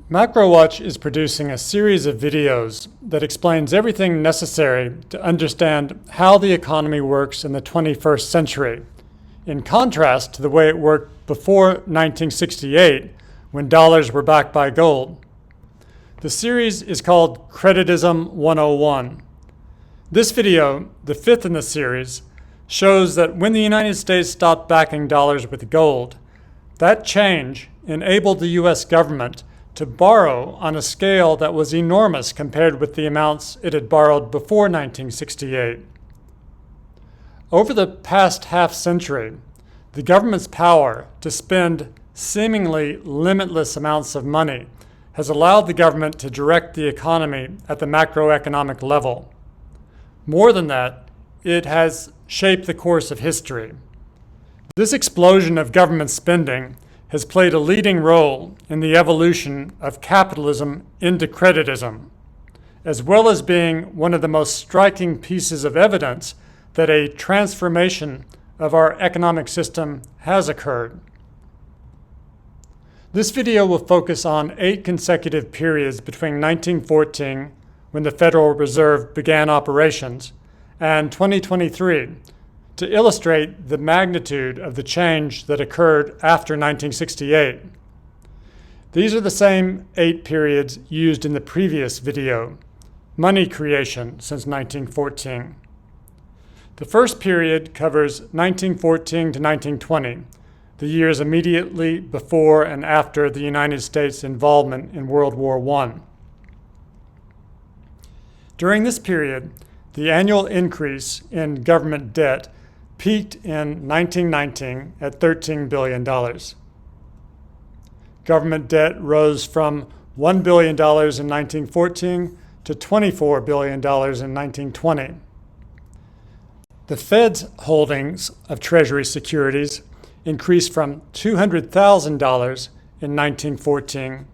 MacroWatch is producing a series of videos that explains everything necessary to understand how the economy works in the 21st century, in contrast to the way it worked before 1968, when dollars were backed by gold. The series is called Creditism 101. This video, the fifth in the series, shows that when the United States stopped backing dollars with gold, that change enabled the U.S. government to borrow on a scale that was enormous compared with the amounts it had borrowed before 1968. Over the past half-century, the government's power to spend seemingly limitless amounts of money has allowed the government to direct the economy at the macroeconomic level. More than that, it has shaped the course of history. This explosion of government spending has played a leading role in the evolution of capitalism into creditism, as well as being one of the most striking pieces of evidence that a transformation of our economic system has occurred. This video will focus on 8 consecutive periods between 1914, when the Federal Reserve began operations, and 2023, to illustrate the magnitude of the change that occurred after 1968. These are the same 8 periods used in the previous video, money creation since 1914. The first period covers 1914 to 1920, the years immediately before and after the United States' involvement in World War I. During this period, the annual increase in government debt peaked in 1919 at $13 billion. Government debt rose from $1 billion in 1914 to $24 billion in 1920. The Fed's holdings of Treasury Securities increased from $200,000 in 1914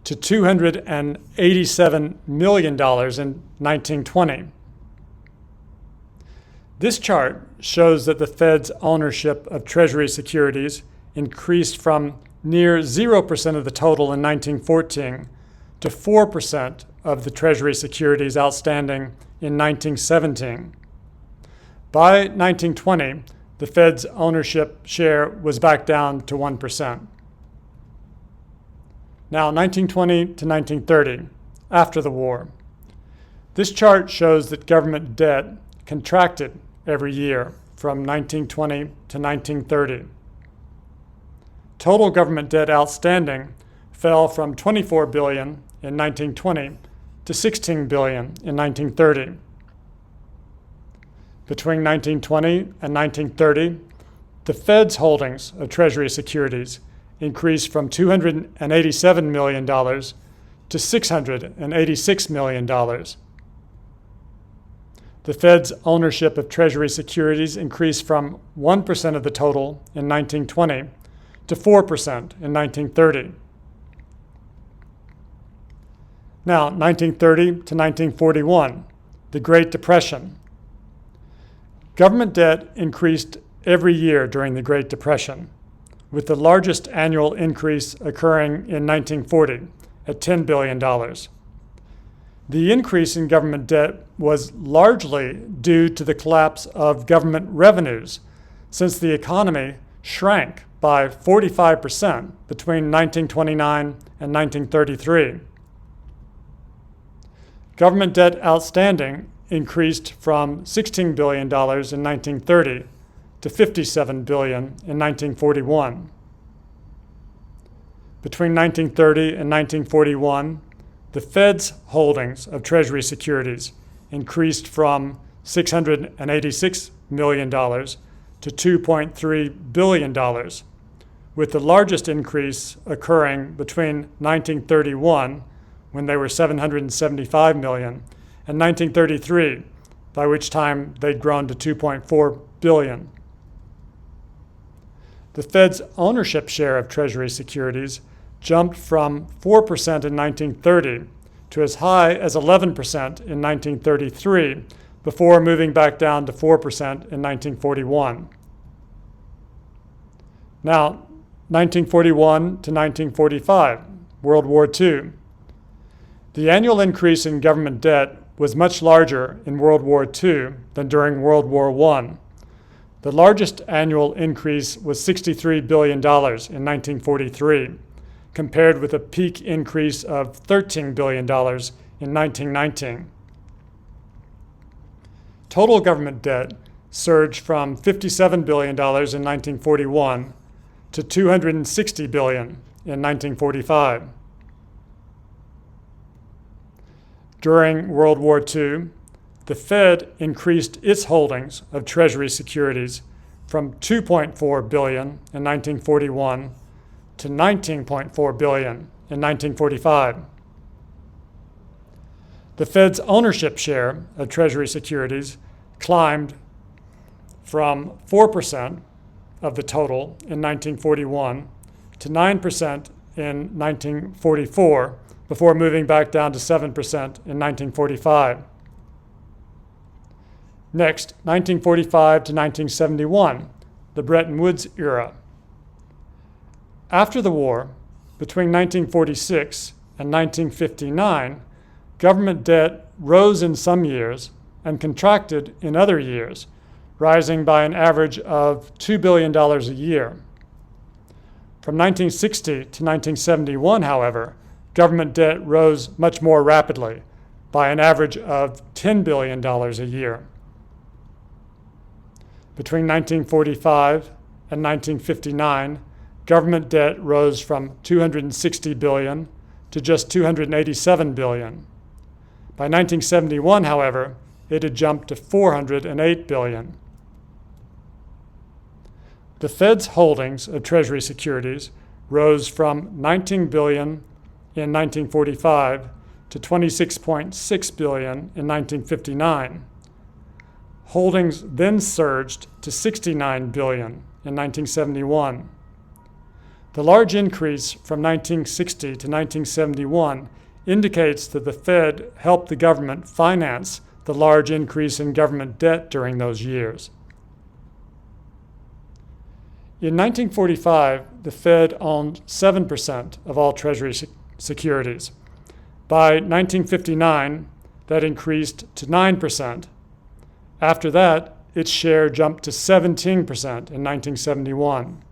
to $287 million in 1920. This chart shows that the Fed's ownership of Treasury securities increased from near 0% of the total in 1914 to 4% of the Treasury securities outstanding in 1917. By 1920, the Fed's ownership share was back down to 1%. Now, 1920 to 1930, after the war. This chart shows that government debt contracted every year from 1920 to 1930. Total government debt outstanding fell from $24 billion in 1920 to $16 billion in 1930. Between 1920 and 1930, the Fed's holdings of Treasury securities increased from $287 million to $686 million. The Fed's ownership of Treasury securities increased from 1% of the total in 1920 to 4% in 1930. Now, 1930 to 1941, the Great Depression. Government debt increased every year during the Great Depression, with the largest annual increase occurring in 1940 at $10 billion. The increase in government debt was largely due to the collapse of government revenues, since the economy shrank by 45% between 1929 and 1933. Government debt outstanding increased from $16 billion in 1930 to $57 billion in 1941. Between 1930 and 1941, the Fed's holdings of Treasury securities increased from $686 million to $2.3 billion, with the largest increase occurring between 1931, when they were $775 million, and 1933, by which time they'd grown to $2.4 billion. The Fed's ownership share of Treasury securities jumped from 4% in 1930 to as high as 11% in 1933, before moving back down to 4% in 1941. Now, 1941 to 1945, World War II. The annual increase in government debt was much larger in World War II than during World War I. The largest annual increase was $63 billion in 1943, compared with a peak increase of $13 billion in 1919. Total government debt surged from $57 billion in 1941 to $260 billion in 1945. During World War II, the Fed increased its holdings of Treasury Securities from $2.4 billion in 1941 to $19.4 billion in 1945. The Fed's ownership share of Treasury Securities climbed from 4% of the total in 1941 to 9% in 1944, before moving back down to 7% in 1945. Next, 1945 to 1971, the Bretton Woods era. After the war, between 1946 and 1959, government debt rose in some years and contracted in other years, rising by an average of $2 billion a year. From 1960 to 1971, however, government debt rose much more rapidly, by an average of $10 billion a year. Between 1945 and 1959, government debt rose from $260 billion to just $287 billion. By 1971, however, it had jumped to $408 billion. The Fed's holdings of Treasury securities rose from $19 billion in 1945 to $26.6 billion in 1959. Holdings then surged to $69 billion in 1971. The large increase from 1960 to 1971 indicates that the Fed helped the government finance the large increase in government debt during those years. In 1945, the Fed owned 7% of all Treasury securities. By 1959, that increased to 9%. After that, its share jumped to 17% in 1971.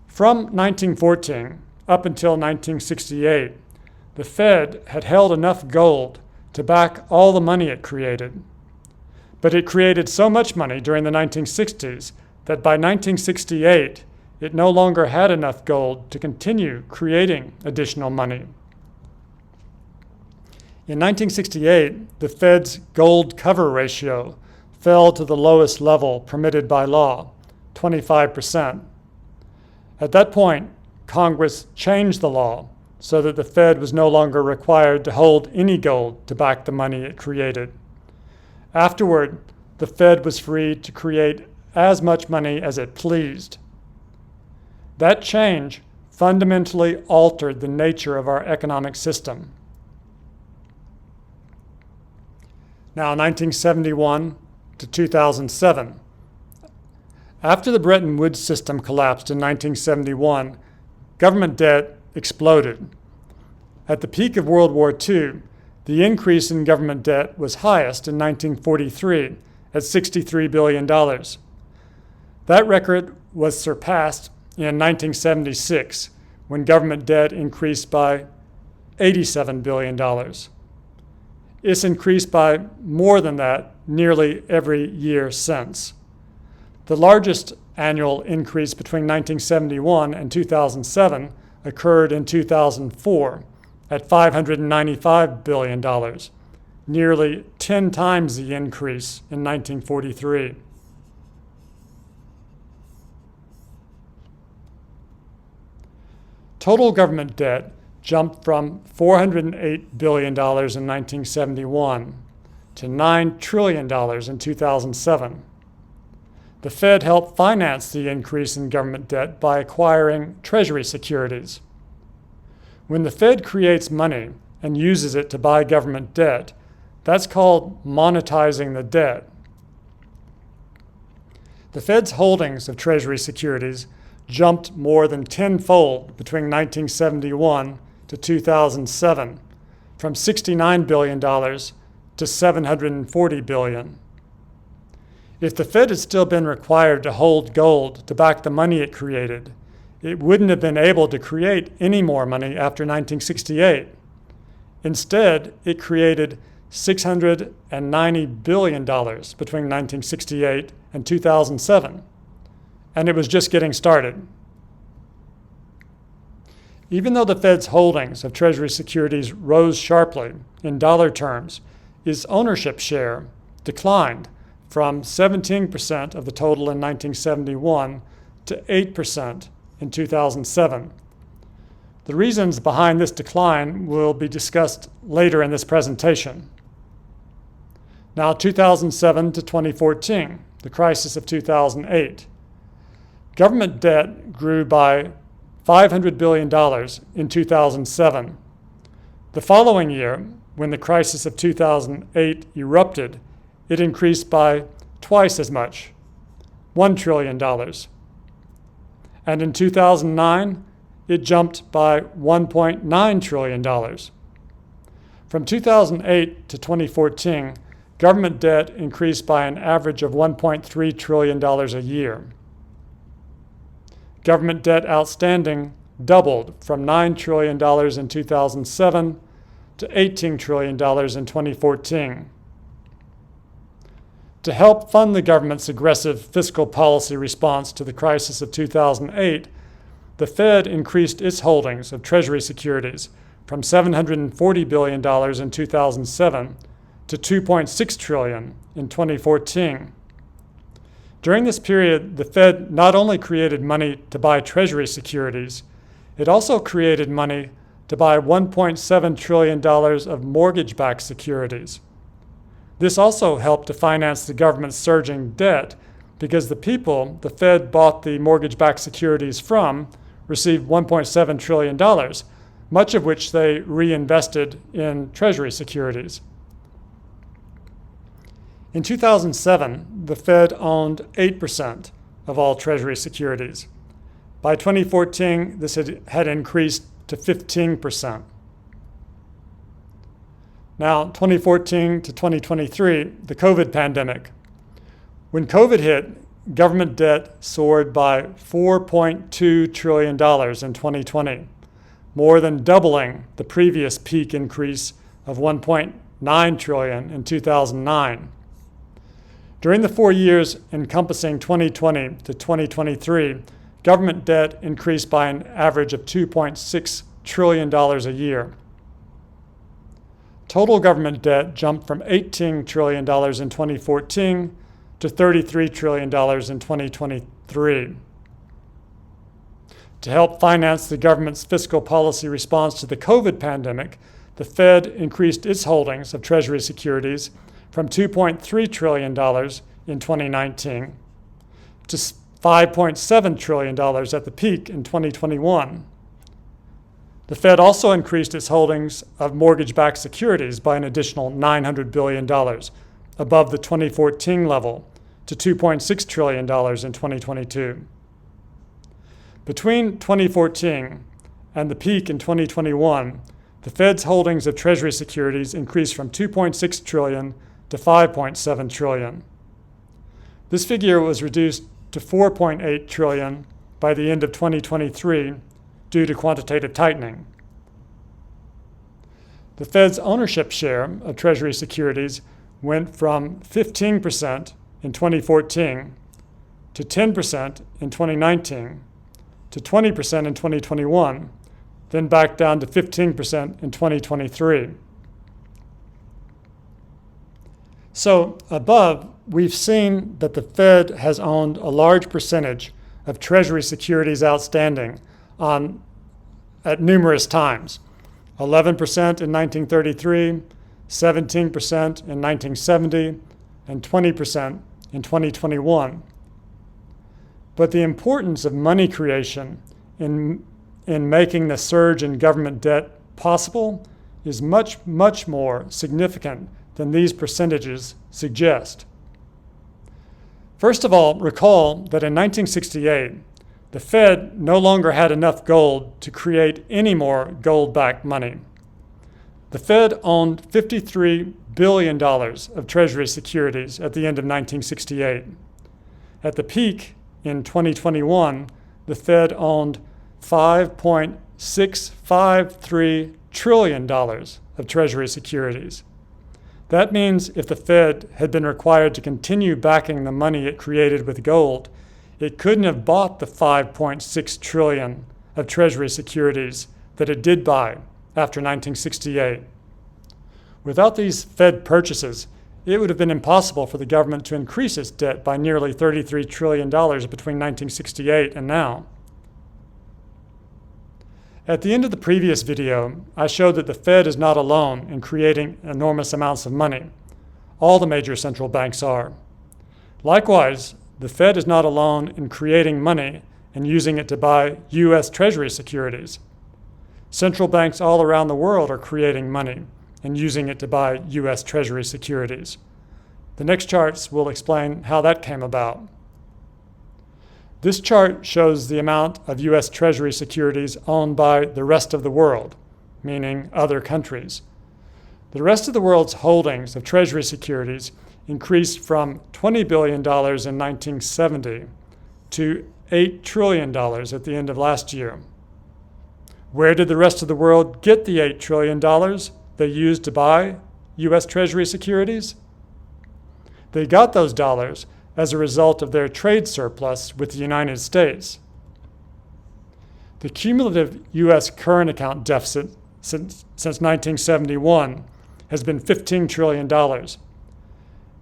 From 1914 up until 1968, the Fed had held enough gold to back all the money it created. But it created so much money during the 1960s that by 1968, it no longer had enough gold to continue creating additional money. In 1968, the Fed's gold cover ratio fell to the lowest level permitted by law, 25%. At that point, Congress changed the law so that the Fed was no longer required to hold any gold to back the money it created. Afterward, the Fed was free to create as much money as it pleased. That change fundamentally altered the nature of our economic system. Now, 1971 to 2007. After the Bretton Woods system collapsed in 1971, government debt exploded. At the peak of World War II, the increase in government debt was highest in 1943 at $63 billion. That record was surpassed in 1976, when government debt increased by $87 billion. It's increased by more than that nearly every year since. The largest annual increase between 1971 and 2007 occurred in 2004 at $595 billion, nearly 10 times the increase in 1943. Total government debt jumped from $408 billion in 1971 to $9 trillion in 2007. The Fed helped finance the increase in government debt by acquiring Treasury securities. When the Fed creates money and uses it to buy government debt, that's called monetizing the debt. The Fed's holdings of Treasury securities jumped more than tenfold between 1971 to 2007, from $69 billion to $740 billion. If the Fed had still been required to hold gold to back the money it created, it wouldn't have been able to create any more money after 1968. Instead, it created $690 billion between 1968 and 2007, and it was just getting started. Even though the Fed's holdings of Treasury securities rose sharply in dollar terms, its ownership share declined from 17% of the total in 1971 to 8% in 2007. The reasons behind this decline will be discussed later in this presentation. Now, 2007 to 2014, the crisis of 2008. Government debt grew by $500 billion in 2007. The following year, when the crisis of 2008 erupted, it increased by twice as much, $1 trillion. And in 2009, it jumped by $1.9 trillion. From 2008 to 2014, government debt increased by an average of $1.3 trillion a year. Government debt outstanding doubled from $9 trillion in 2007 to $18 trillion in 2014. To help fund the government's aggressive fiscal policy response to the crisis of 2008, the Fed increased its holdings of Treasury securities from $740 billion in 2007 to $2.6 trillion in 2014. During this period, the Fed not only created money to buy Treasury securities, it also created money to buy $1.7 trillion of mortgage-backed securities. This also helped to finance the government's surging debt because the people the Fed bought the mortgage-backed securities from received $1.7 trillion, much of which they reinvested in Treasury securities. In 2007, the Fed owned 8% of all Treasury securities. By 2014, this had increased to 15%. Now, 2014 to 2023, the COVID pandemic. When COVID hit, government debt soared by $4.2 trillion in 2020, more than doubling the previous peak increase of $1.9 trillion in 2009. During the 4 years encompassing 2020 to 2023, government debt increased by an average of $2.6 trillion a year. Total government debt jumped from $18 trillion in 2014 to $33 trillion in 2023. To help finance the government's fiscal policy response to the COVID pandemic, the Fed increased its holdings of Treasury securities from $2.3 trillion in 2019 to $5.7 trillion at the peak in 2021. The Fed also increased its holdings of mortgage-backed securities by an additional $900 billion, above the 2014 level, to $2.6 trillion in 2022. Between 2014 and the peak in 2021, the Fed's holdings of Treasury securities increased from $2.6 trillion to $5.7 trillion. This figure was reduced to $4.8 trillion by the end of 2023 due to quantitative tightening. The Fed's ownership share of Treasury securities went from 15% in 2014 to 10% in 2019 to 20% in 2021, then back down to 15% in 2023. So above, we've seen that the Fed has owned a large percentage of Treasury securities outstanding at numerous times. 11% in 1933, 17% in 1970, and 20% in 2021. But the importance of money creation in making the surge in government debt possible is much, much more significant than these percentages suggest. First of all, recall that in 1968, the Fed no longer had enough gold to create any more gold-backed money. The Fed owned $53 billion of Treasury securities at the end of 1968. At the peak in 2021, the Fed owned $5.653 trillion of Treasury securities. That means if the Fed had been required to continue backing the money it created with gold, it couldn't have bought the $5.6 trillion of Treasury securities that it did buy after 1968. Without these Fed purchases, it would have been impossible for the government to increase its debt by nearly $33 trillion between 1968 and now. At the end of the previous video, I showed that the Fed is not alone in creating enormous amounts of money. All the major central banks are. Likewise, the Fed is not alone in creating money and using it to buy U.S. Treasury securities. Central banks all around the world are creating money and using it to buy U.S. Treasury securities. The next charts will explain how that came about. This chart shows the amount of U.S. Treasury securities owned by the rest of the world, meaning other countries. The rest of the world's holdings of Treasury securities increased from $20 billion in 1970 to $8 trillion at the end of last year. Where did the rest of the world get the $8 trillion they used to buy U.S. Treasury securities? They got those dollars as a result of their trade surplus with the United States. The cumulative U.S. current account deficit since 1971 has been $15 trillion.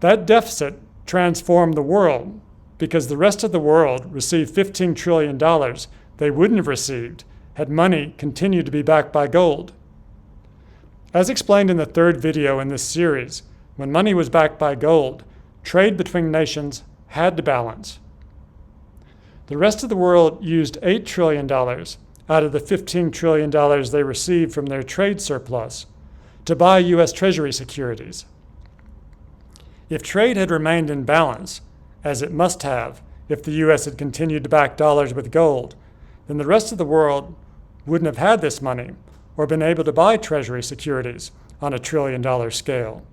That deficit transformed the world because the rest of the world received $15 trillion they wouldn't have received had money continued to be backed by gold. As explained in the third video in this series, when money was backed by gold, trade between nations had to balance. The rest of the world used $8 trillion out of the $15 trillion they received from their trade surplus to buy U.S. Treasury securities. If trade had remained in balance, as it must have if the U.S. had continued to back dollars with gold, then the rest of the world wouldn't have had this money or been able to buy Treasury securities on a trillion-dollar scale.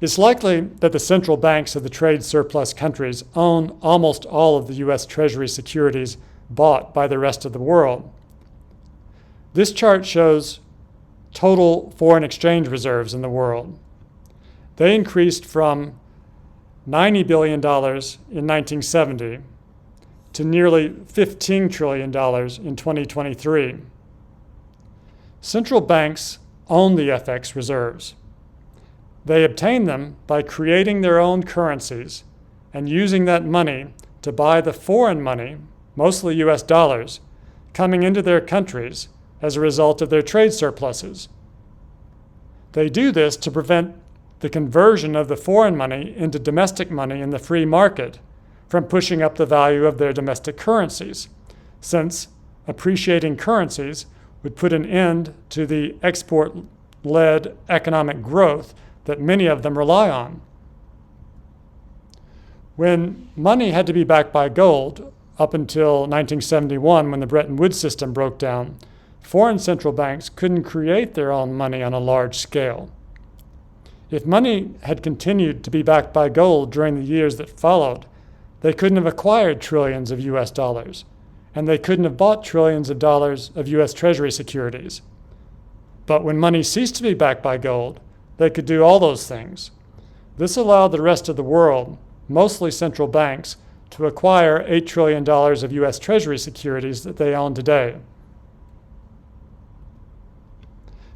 It's likely that the central banks of the trade surplus countries own almost all of the U.S. Treasury securities bought by the rest of the world. This chart shows total foreign exchange reserves in the world. They increased from $90 billion in 1970 to nearly $15 trillion in 2023. Central banks own the FX reserves. They obtain them by creating their own currencies and using that money to buy the foreign money, mostly US dollars, coming into their countries as a result of their trade surpluses. They do this to prevent the conversion of the foreign money into domestic money in the free market from pushing up the value of their domestic currencies, since appreciating currencies would put an end to the export-led economic growth that many of them rely on. When money had to be backed by gold, up until 1971 when the Bretton Woods system broke down, foreign central banks couldn't create their own money on a large scale. If money had continued to be backed by gold during the years that followed, they couldn't have acquired trillions of US dollars, and they couldn't have bought trillions of dollars of US Treasury securities. But when money ceased to be backed by gold, they could do all those things. This allowed the rest of the world, mostly central banks, to acquire $8 trillion of US Treasury securities that they own today.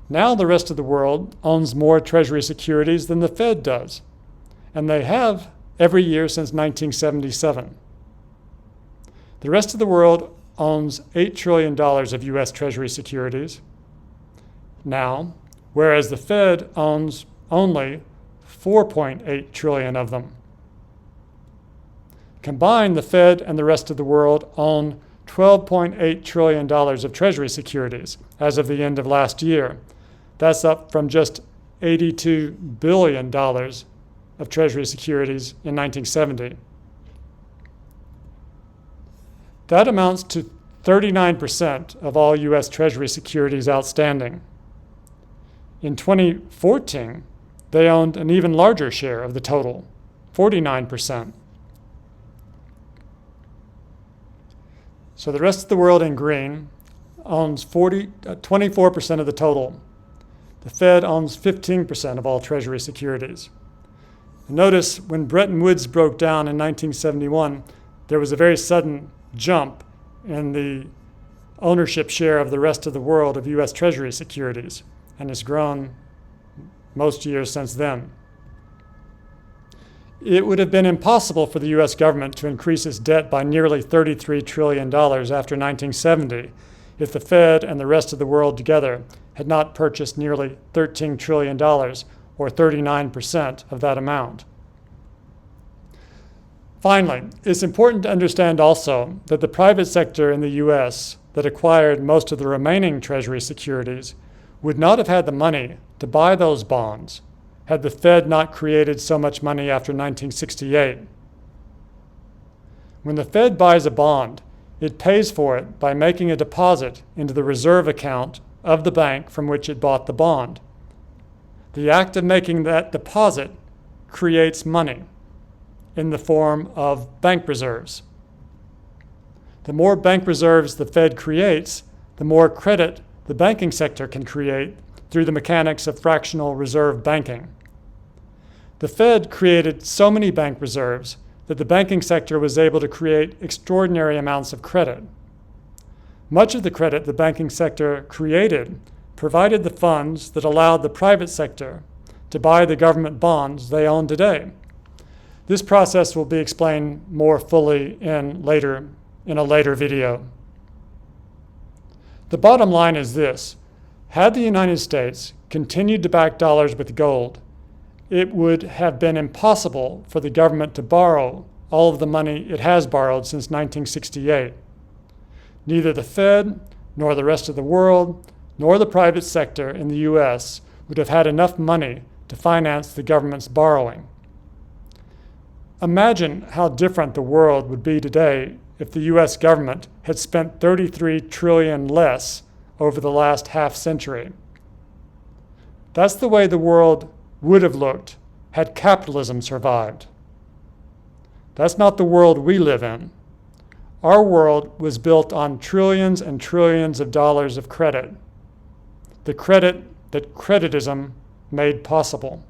Now the rest of the world owns more Treasury securities than the Fed does, and they have every year since 1977. The rest of the world owns $8 trillion of US Treasury securities now, whereas the Fed owns only $4.8 trillion of them. Combined, the Fed and the rest of the world own $12.8 trillion of Treasury securities as of the end of last year. That's up from just $82 billion of Treasury securities in 1970. That amounts to 39% of all U.S. Treasury securities outstanding. In 2014, they owned an even larger share of the total, 49%. So the rest of the world in green owns 24% of the total. The Fed owns 15% of all Treasury securities. And notice when Bretton Woods broke down in 1971, there was a very sudden jump in the ownership share of the rest of the world of U.S. Treasury securities, and has grown most years since then. It would have been impossible for the U.S. government to increase its debt by nearly $33 trillion after 1970 if the Fed and the rest of the world together had not purchased nearly $13 trillion, or 39% of that amount. Finally, it's important to understand also that the private sector in the U.S. that acquired most of the remaining Treasury securities would not have had the money to buy those bonds had the Fed not created so much money after 1968. When the Fed buys a bond, it pays for it by making a deposit into the reserve account of the bank from which it bought the bond. The act of making that deposit creates money in the form of bank reserves. The more bank reserves the Fed creates, the more credit the banking sector can create through the mechanics of fractional reserve banking. The Fed created so many bank reserves that the banking sector was able to create extraordinary amounts of credit. Much of the credit the banking sector created provided the funds that allowed the private sector to buy the government bonds they own today. This process will be explained more fully in a later video. The bottom line is this: had the United States continued to back dollars with gold, it would have been impossible for the government to borrow all of the money it has borrowed since 1968. Neither the Fed, nor the rest of the world, nor the private sector in the U.S. would have had enough money to finance the government's borrowing. Imagine how different the world would be today if the U.S. government had spent $33 trillion less over the last half century. That's the way the world would have looked had capitalism survived. That's not the world we live in. Our world was built on trillions and trillions of dollars of credit, the credit that creditism made possible.